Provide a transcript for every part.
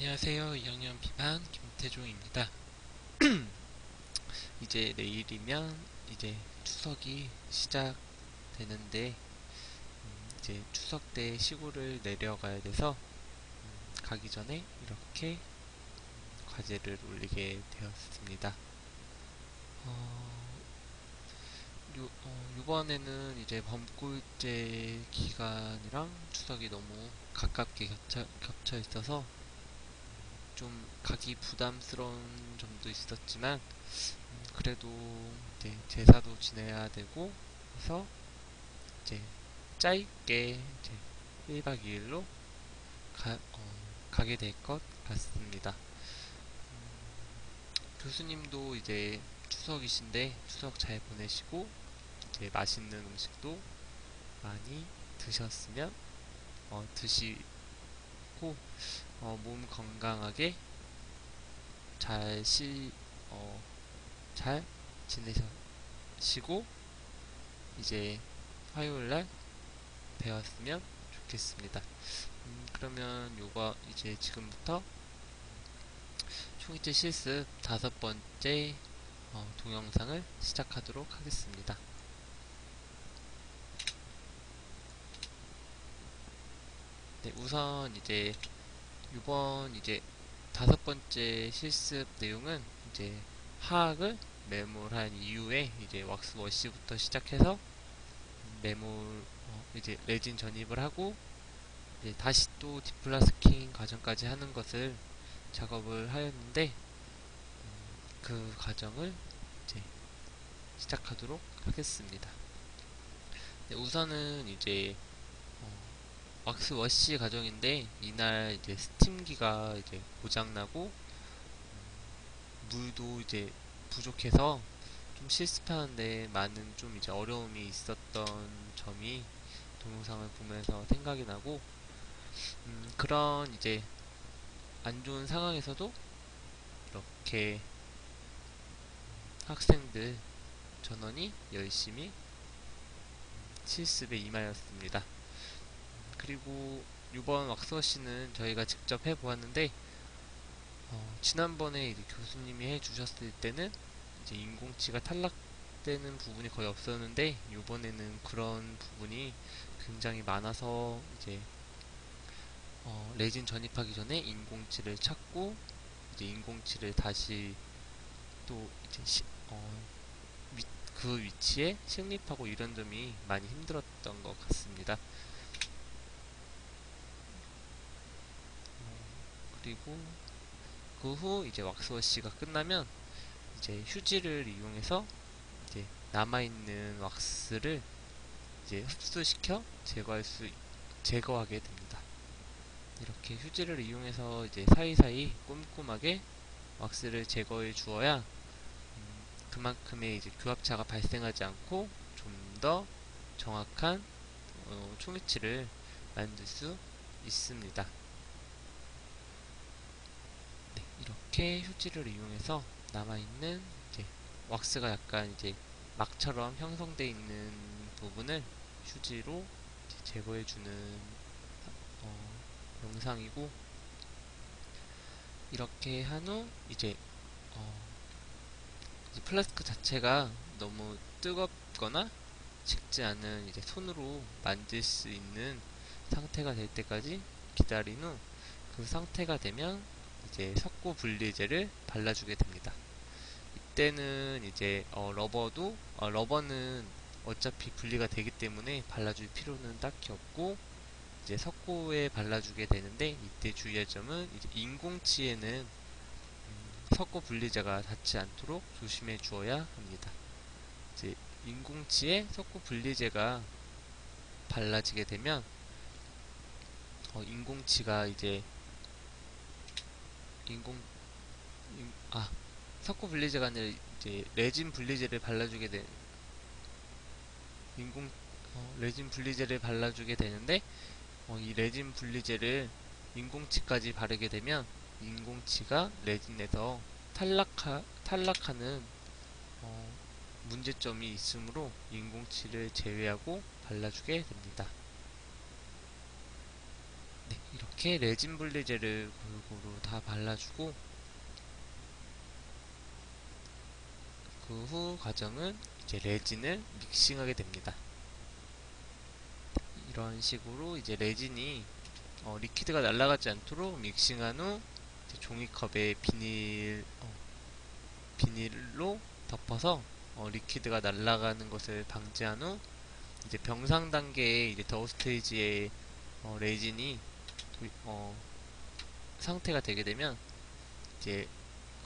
안녕하세요. 2학년 B반 김태종입니다. 이제 내일이면 이제 추석이 시작되는데 이제 추석 때 시골을 내려가야 돼서 가기 전에 이렇게 과제를 올리게 되었습니다. 이번에는 이제 범꿀제 기간이랑 추석이 너무 가깝게 겹쳐 있어서 좀 가기 부담스러운 점도 있었지만 그래도 이제 제사도 지내야 되고 해서 이제 짧게 이제 1박 2일로 가게 될 것 같습니다. 교수님도 이제 추석이신데 추석 잘 보내시고 이제 맛있는 음식도 많이 드셨으면 드시고 몸 건강하게 잘 어, 잘 지내시고 이제 화요일날 배웠으면 좋겠습니다. 그러면 요거 이제 지금부터 초기체 실습 5번째 동영상을 시작하도록 하겠습니다. 네, 우선 이제 이번 이제 5번째 실습 내용은 이제 하악을 메모한 이후에 이제 왁스 워시부터 시작해서 메몰 이제 레진 전입을 하고 이제 다시 또 디플라스킹 과정까지 하는 것을 작업을 하였는데 그 과정을 이제 시작하도록 하겠습니다. 네, 우선은 이제 왁스 워시 과정인데 이날 이제 스팀기가 이제 고장나고 물도 이제 부족해서 좀 실습하는데 많은 좀 이제 어려움이 있었던 점이 동영상을 보면서 생각이 나고 그런 이제 안 좋은 상황에서도 이렇게 학생들 전원이 열심히 실습에 임하였습니다. 그리고 이번 왁스워시는 저희가 직접 해보았는데 지난번에 이제 교수님이 해주셨을 때는 이제 인공치가 탈락되는 부분이 거의 없었는데 이번에는 그런 부분이 굉장히 많아서 이제 레진 전입하기 전에 인공치를 찾고 이제 인공치를 다시 또 이제 그 위치에 식립하고 이런 점이 많이 힘들었던 것 같습니다. 그리고 그 후 이제 왁스워시가 끝나면 이제 휴지를 이용해서 이제 남아있는 왁스를 이제 흡수시켜 제거하게 됩니다. 이렇게 휴지를 이용해서 이제 사이사이 꼼꼼하게 왁스를 제거해 주어야 그만큼의 이제 교합차가 발생하지 않고 좀 더 정확한 초미치를 만들 수 있습니다. 네, 이렇게 휴지를 이용해서 남아있는 이제 왁스가 약간 이제 막처럼 형성되어 있는 부분을 휴지로 제거해주는 영상이고 이렇게 한 후 이제 플라스크 자체가 너무 뜨겁거나 식지 않은 이제 손으로 만질 수 있는 상태가 될 때까지 기다린 후 그 상태가 되면 이제 석고 분리제를 발라주게 됩니다. 이때는 이제 러버는 어차피 분리가 되기 때문에 발라줄 필요는 딱히 없고 이제 석고에 발라주게 되는데 이때 주의할 점은 이제 인공치에는 석고 분리제가 닿지 않도록 조심해 주어야 합니다. 이제 인공치에 석고 분리제가 발라지게 되면 인공치가 이제 인공 인, 아 석고 분리제가 아니라 이제 레진 분리제를 발라주게 되 인공 레진 분리제를 발라주게 되는데 이 레진 분리제를 인공치까지 바르게 되면 인공치가 레진에서 탈락하는 어, 문제점이 있으므로 인공치를 제외하고 발라주게 됩니다. 네, 이렇게 레진 분리제를 골고루 다 발라주고 그 후 과정은 이제 레진을 믹싱하게 됩니다. 이런 식으로 이제 레진이 리퀴드가 날아가지 않도록 믹싱한 후 이제 종이컵에 비닐로 덮어서 리퀴드가 날아가는 것을 방지한 후 이제 병상 단계의 이제 더우 스테이지의 레진이 상태가 되게 되면 이제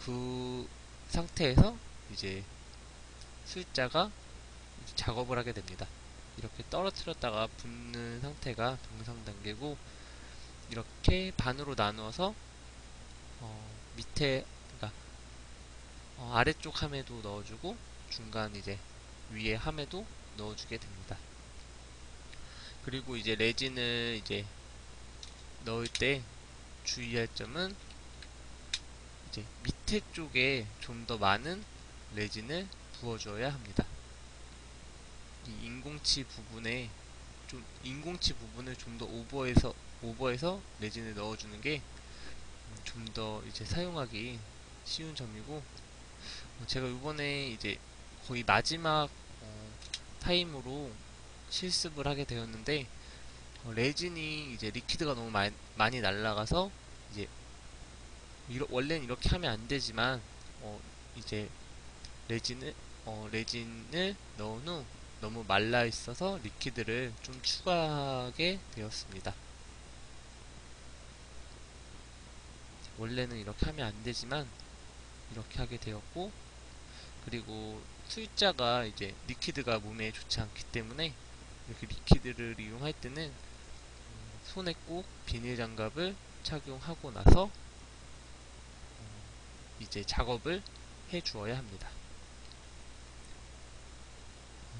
그 상태에서 이제 수입자가 작업을 하게 됩니다. 이렇게 떨어뜨렸다가 붓는 상태가 병상 단계고 이렇게 반으로 나누어서 밑에 그러니까 아래쪽 함에도 넣어주고 중간 이제 위에 함에도 넣어주게 됩니다. 그리고 이제 레진을 이제 넣을 때 주의할 점은 이제 밑에 쪽에 좀 더 많은 레진을 부어줘야 합니다. 이 인공치 부분을 좀 더 오버해서 레진을 넣어주는 게 좀 더 이제 사용하기 쉬운 점이고 제가 이번에 이제 거의 마지막 타임으로 실습을 하게 되었는데 레진이 이제 리퀴드가 너무 많이 날아가서 이제 원래는 이렇게 하면 안 되지만 이제 레진을 넣은 후 너무 말라 있어서 리퀴드를 좀 추가하게 되었습니다. 원래는 이렇게 하면 안 되지만 이렇게 하게 되었고 그리고 수입자가 이제 리퀴드가 몸에 좋지 않기 때문에 이렇게 리퀴드를 이용할 때는 손에 꼭 비닐 장갑을 착용하고 나서 이제 작업을 해 주어야 합니다.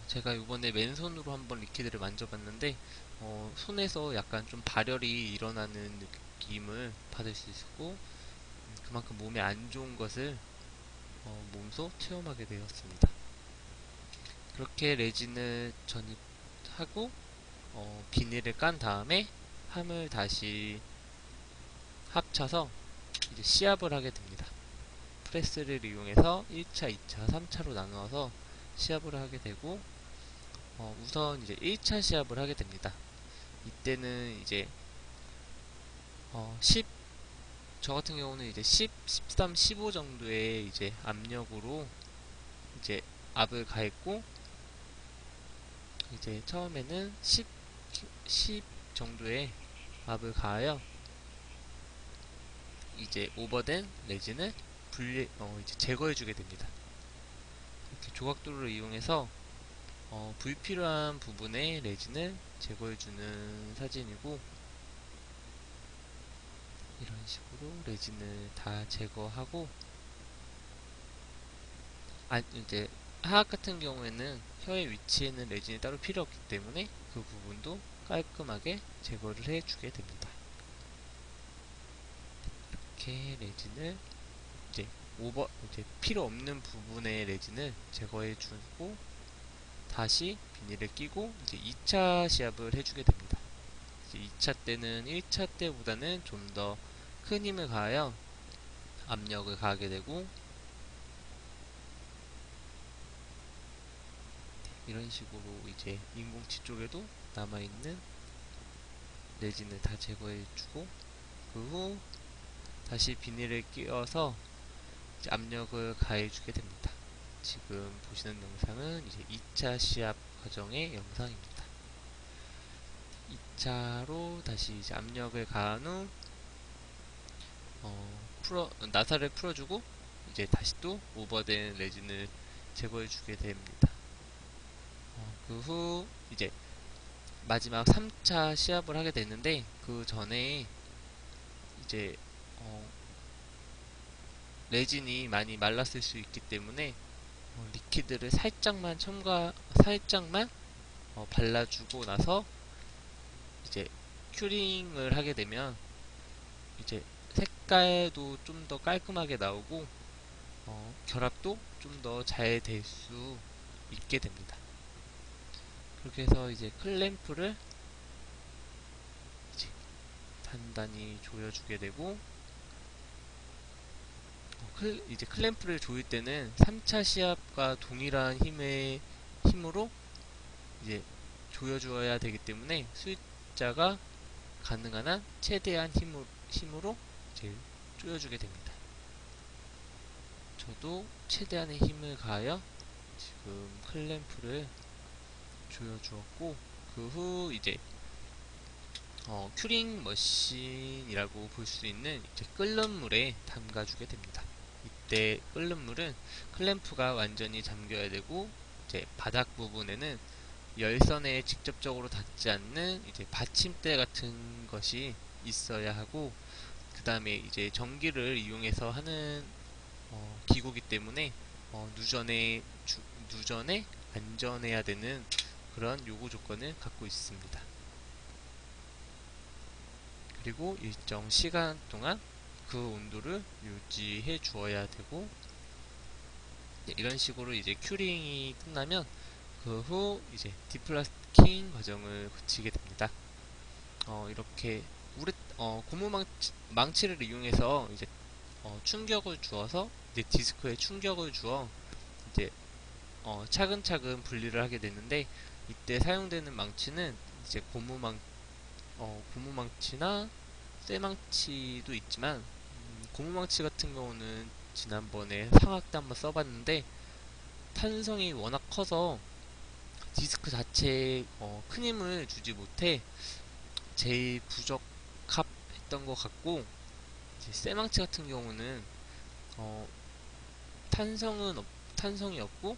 제가 이번에 맨손으로 한번 리퀴드를 만져봤는데 손에서 약간 좀 발열이 일어나는 느낌을 받을 수 있었고 그만큼 몸에 안 좋은 것을 몸소 체험하게 되었습니다. 그렇게 레진을 전입하고 비닐을 깐 다음에 함을 다시 합쳐서 이제 시압을 하게 됩니다. 프레스를 이용해서 1차, 2차, 3차로 나누어서 시압을 하게 되고 우선 이제 1차 시압을 하게 됩니다. 이때는 이제 10, 저 같은 경우는 이제 10, 13, 15 정도의 이제 압력으로 이제 압을 가했고 이제 처음에는 10 정도의 압을 가하여 이제 오버된 레진을 이제 제거해주게 됩니다. 이렇게 조각도를 이용해서 불필요한 부분의 레진을 제거해주는 사진이고 이런 식으로 레진을 다 제거하고 이제 하악 같은 경우에는 혀의 위치에는 레진이 따로 필요 없기 때문에 그 부분도 깔끔하게 제거를 해주게 됩니다. 이렇게 레진을 이제 필요 없는 부분의 레진을 제거해 주고 다시 비닐을 끼고 이제 2차 시압을 해주게 됩니다. 이제 2차 때는 1차 때보다는 좀 더 큰 힘을 가하여 압력을 가하게 되고 이런 식으로 이제 인공치 쪽에도 남아있는 레진을 다 제거해주고 그 후 다시 비닐을 끼워서 이제 압력을 가해주게 됩니다. 지금 보시는 영상은 이제 2차 시압 과정의 영상입니다. 2차로 다시 이제 압력을 가한 후 나사를 풀어주고 이제 다시 또 오버된 레진을 제거해주게 됩니다. 그 후 이제 마지막 3차 시압을 하게 되는데 그 전에 이제 레진이 많이 말랐을 수 있기 때문에 리퀴드를 살짝만 발라주고 나서 이제 큐링을 하게 되면 이제 색깔도 좀 더 깔끔하게 나오고 결합도 좀 더 잘 될 수 있게 됩니다. 그렇게 해서 이제 클램프를 이제 단단히 조여주게 되고, 이제 클램프를 조일 때는 3차 시합과 동일한 힘으로 이제 조여주어야 되기 때문에 수입자가 가능한 한 최대한 힘으로 이제 조여주게 됩니다. 저도 최대한의 힘을 가하여 지금 클램프를 조여주었고, 그 후 이제 큐링 머신이라고 볼 수 있는 이제 끓는 물에 담가주게 됩니다. 이때 끓는 물은 클램프가 완전히 잠겨야 되고, 이제 바닥 부분에는 열선에 직접적으로 닿지 않는 이제 받침대 같은 것이 있어야 하고, 그 다음에 이제 전기를 이용해서 하는 기구기 때문에 누전에 안전해야 되는 그런 요구 조건을 갖고 있습니다. 그리고 일정 시간 동안 그 온도를 유지해 주어야 되고, 이런 식으로 이제 큐링이 끝나면 그 후 이제 디플라스킹 과정을 거치게 됩니다. 이렇게 고무 망치를 이용해서 이제 충격을 주어서 이제 디스크에 충격을 주어 이제 차근차근 분리를 하게 되는데, 이때 사용되는 망치는 이제 고무망치나 쇠망치도 있지만, 고무망치 같은 경우는 지난번에 상학 때 한번 써봤는데 탄성이 워낙 커서 디스크 자체에 큰 힘을 주지 못해 제일 부적합했던 것 같고, 이제 쇠망치 같은 경우는 어, 탄성이 없고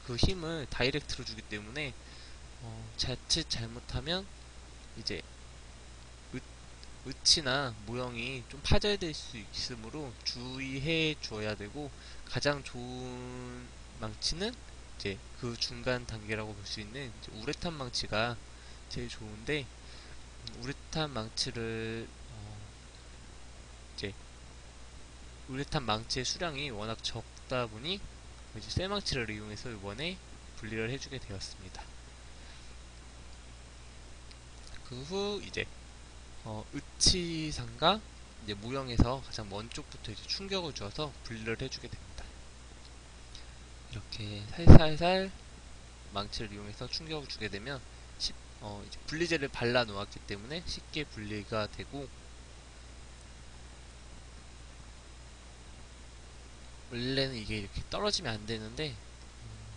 그 힘을 다이렉트로 주기 때문에 자칫 잘못하면 이제 으치나 모형이 좀 파절될 수 있으므로 주의해 줘야 되고, 가장 좋은 망치는 이제 그 중간 단계라고 볼 수 있는 이제 우레탄 망치가 제일 좋은데, 우레탄 망치를 이제 우레탄 망치의 수량이 워낙 적다 보니 이제 쇠망치를 이용해서 이번에 분리를 해주게 되었습니다. 그 후 이제 으치상과 이제 모형에서 가장 먼 쪽부터 이제 충격을 주어서 분리를 해주게 됩니다. 이렇게 살살살 망치를 이용해서 충격을 주게 되면 이제 분리제를 발라 놓았기 때문에 쉽게 분리가 되고, 원래는 이게 이렇게 떨어지면 안 되는데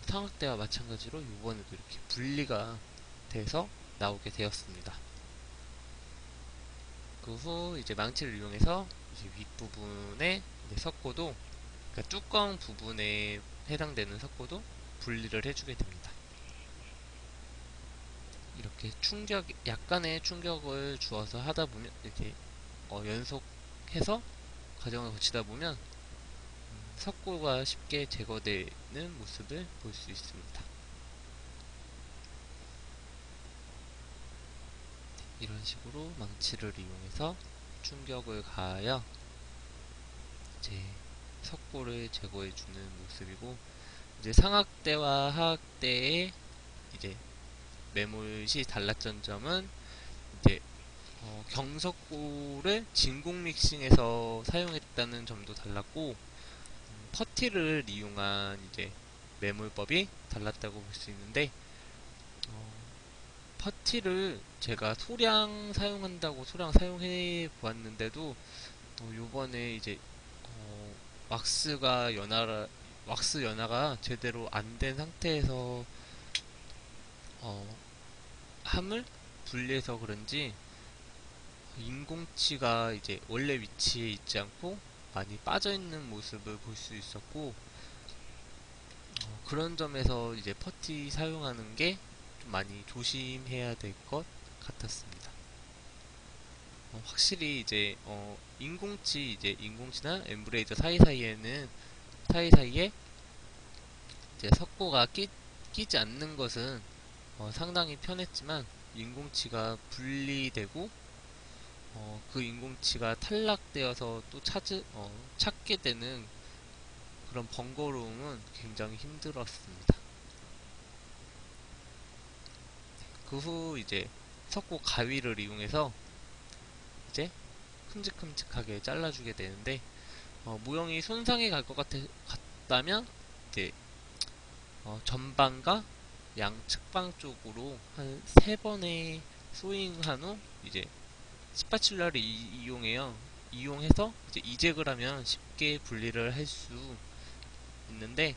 상학 때와 마찬가지로 이번에도 이렇게 분리가 돼서 나오게 되었습니다. 그 후 이제 망치를 이용해서 이제 윗부분에 이제 석고도, 그러니까 뚜껑 부분에 해당되는 석고도 분리를 해주게 됩니다. 이렇게 약간의 충격을 주어서 하다 보면 이렇게 연속해서 과정을 거치다 보면 석고가 쉽게 제거되는 모습을 볼 수 있습니다. 이런 식으로 망치를 이용해서 충격을 가하여 이제 석고를 제거해주는 모습이고, 이제 상학대와 하학대의 이제 매몰시 달랐던 점은 이제 경석고를 진공 믹싱해서 사용했다는 점도 달랐고, 퍼티를 이용한 이제 매몰법이 달랐다고 볼 수 있는데, 퍼티를 제가 소량 사용해 보았는데도 요번에 이제 왁스가 왁스 연화가 제대로 안 된 상태에서 함을 분리해서 그런지 인공치가 이제 원래 위치에 있지 않고 많이 빠져 있는 모습을 볼 수 있었고, 그런 점에서 이제 퍼티 사용하는 게 좀 많이 조심해야 될 것 같았습니다. 확실히 이제 인공치나 엠브레이저 사이사이에 이제 석고가 끼지 않는 것은 상당히 편했지만, 인공치가 분리되고 그 인공치가 탈락되어서 또 찾게 되는 그런 번거로움은 굉장히 힘들었습니다. 그 후 이제 석고 가위를 이용해서 이제 큼직큼직하게 잘라주게 되는데, 모형이 손상해 갈 것 같다면 이제 전방과 양측방 쪽으로 한 3번의 소잉한 후 이제 스파츌라를 이용해서 이제 이직을 하면 쉽게 분리를 할 수 있는데,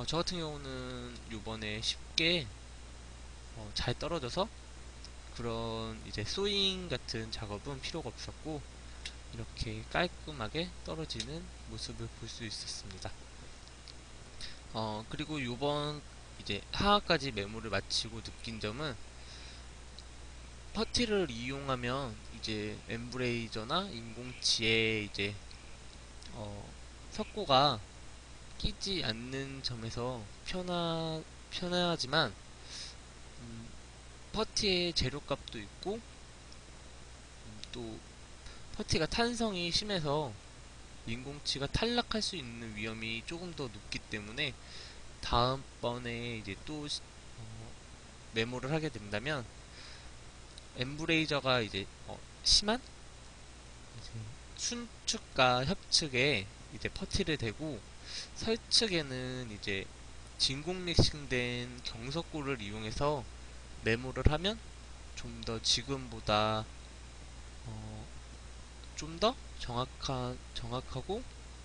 저 같은 경우는 요번에 쉽게 잘 떨어져서 그런 이제 소잉 같은 작업은 필요가 없었고, 이렇게 깔끔하게 떨어지는 모습을 볼 수 있었습니다. 그리고 요번 이제 하하까지 메모를 마치고 느낀 점은, 퍼티를 이용하면 이제 엠브레이저나 인공지에 이제 석고가 끼지 않는 점에서 편하지만, 음, 퍼티의 재료값도 있고, 또 퍼티가 탄성이 심해서 인공치가 탈락할 수 있는 위험이 조금 더 높기 때문에, 다음번에 이제 또 메모를 하게 된다면 엠브레이저가 이제 심한 이제 순측과 협측에 이제 퍼티를 대고, 설측에는 이제 진공 믹싱된 경석고를 이용해서 메모를 하면 좀 더 지금보다 좀 더 정확하고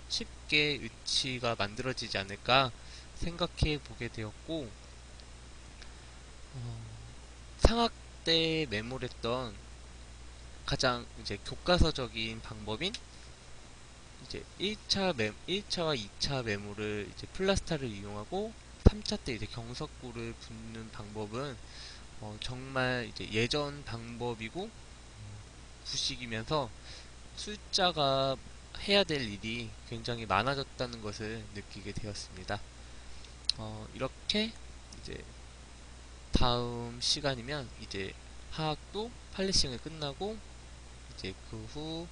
쉽게 의치가 만들어지지 않을까 생각해 보게 되었고, 어, 상학 때 메모했던 가장 이제 교과서적인 방법인 이제 1차와 2차 메모를 이제 플라스타를 이용하고, 3차 때 이제 경석고를 붓는 방법은 정말 이제 예전 방법이고 구식이면서 숫자가 해야 될 일이 굉장히 많아졌다는 것을 느끼게 되었습니다. 이렇게 이제 다음 시간이면 이제 하학도 팔리싱을 끝나고, 이제 그 후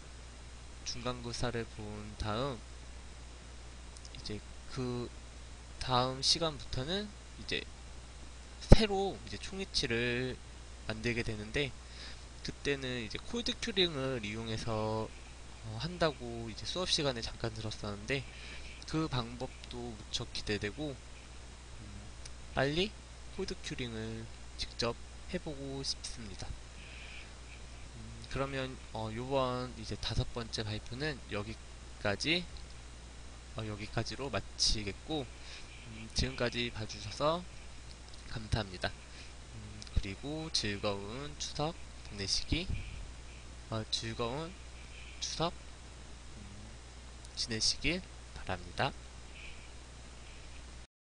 중간고사를 본 다음 이제 그 다음 시간부터는 이제 새로 이제 총이치를 만들게 되는데, 그때는 이제 콜드 큐링을 이용해서 한다고 이제 수업 시간에 잠깐 들었었는데, 그 방법도 무척 기대되고, 빨리 콜드 큐링을 직접 해보고 싶습니다. 그러면 요번 이제 5번째 발표는 여기까지로 마치겠고, 지금까지 봐주셔서 감사합니다. 그리고 즐거운 추석 지내시길 바랍니다.